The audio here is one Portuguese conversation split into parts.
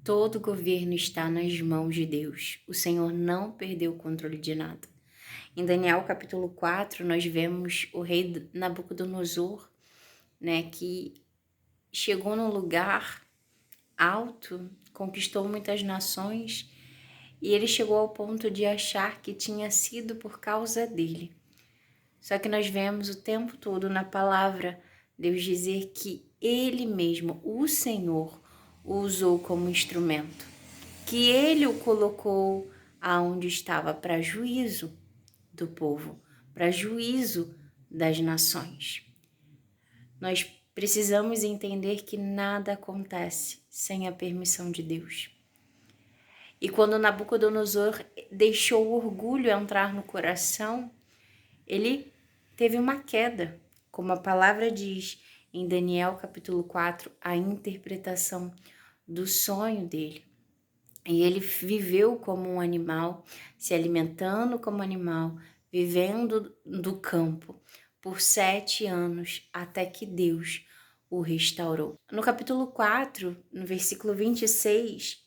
Todo governo está nas mãos de Deus. O Senhor não perdeu o controle de nada. Em Daniel capítulo 4, nós vemos o rei Nabucodonosor, que chegou num lugar alto, conquistou muitas nações e ele chegou ao ponto de achar que tinha sido por causa dele. Só que nós vemos o tempo todo na palavra Deus dizer que ele mesmo, o Senhor, o usou como instrumento, que ele o colocou aonde estava para juízo do povo, para juízo das nações. Nós precisamos entender que nada acontece sem a permissão de Deus. E quando Nabucodonosor deixou o orgulho entrar no coração, ele teve uma queda, como a palavra diz em Daniel capítulo 4, a interpretação do sonho dele. E ele viveu como um animal, se alimentando como animal, vivendo do campo por 7 anos, até que Deus o restaurou. No capítulo 4, no versículo 26,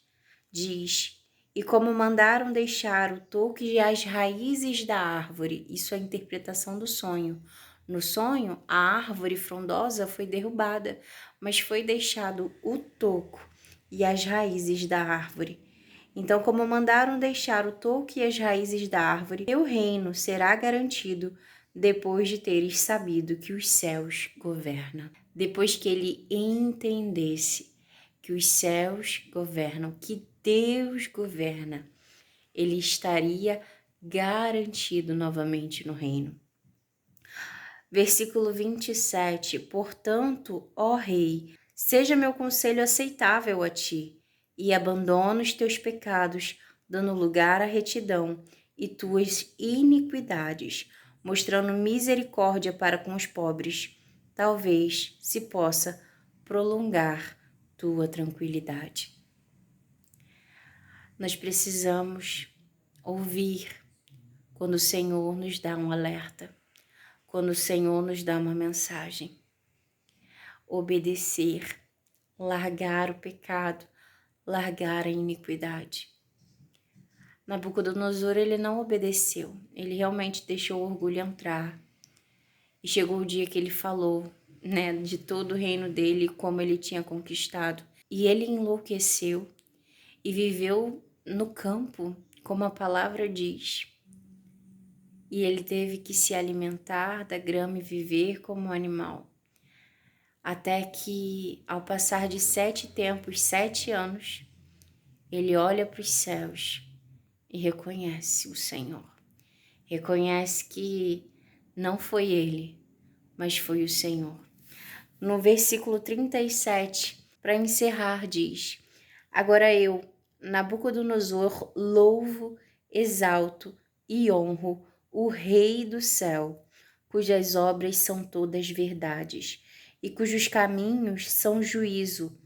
diz: "E como mandaram deixar o toco e as raízes da árvore", isso é a interpretação do sonho. No sonho, a árvore frondosa foi derrubada, mas foi deixado o toco e as raízes da árvore. Então, como mandaram deixar o toco e as raízes da árvore, teu reino será garantido depois de teres sabido que os céus governam. Depois que ele entendesse que os céus governam, que Deus governa, ele estaria garantido novamente no reino. Versículo 27, portanto, ó rei, seja meu conselho aceitável a ti, e abandona os teus pecados, dando lugar à retidão e tuas iniquidades, mostrando misericórdia para com os pobres. Talvez se possa prolongar tua tranquilidade. Nós precisamos ouvir quando o Senhor nos dá um alerta, quando o Senhor nos dá uma mensagem. Obedecer, largar o pecado, largar a iniquidade. Nabucodonosor, ele não obedeceu, ele realmente deixou o orgulho entrar. E chegou o dia que ele falou, de todo o reino dele, como ele tinha conquistado. E ele enlouqueceu e viveu no campo, como a palavra diz. E ele teve que se alimentar da grama e viver como um animal. Até que, ao passar de 7 tempos, 7 anos, ele olha para os céus e reconhece o Senhor. Reconhece que não foi ele, mas foi o Senhor. No versículo 37, para encerrar, diz: "Agora eu, Nabucodonosor, louvo, exalto e honro o Rei do céu, cujas obras são todas verdades, e cujos caminhos são juízo,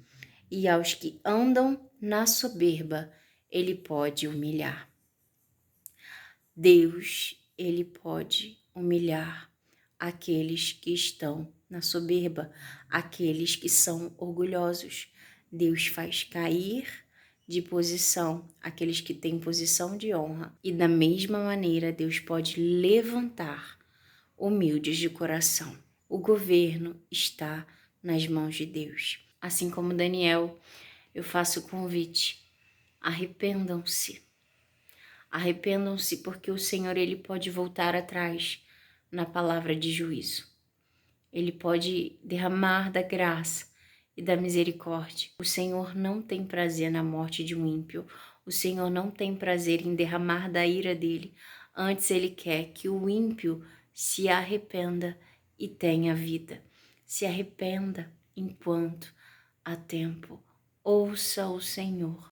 e aos que andam na soberba, ele pode humilhar." Deus, ele pode humilhar aqueles que estão na soberba, aqueles que são orgulhosos. Deus faz cair de posição aqueles que têm posição de honra. E da mesma maneira, Deus pode levantar humildes de coração. O governo está nas mãos de Deus. Assim como Daniel, eu faço o convite: arrependam-se. Arrependam-se, porque o Senhor, ele pode voltar atrás na palavra de juízo. Ele pode derramar da graça e da misericórdia. O Senhor não tem prazer na morte de um ímpio. O Senhor não tem prazer em derramar da ira dele. Antes, ele quer que o ímpio se arrependa e tenha vida. Se arrependa enquanto há tempo. Ouça o Senhor.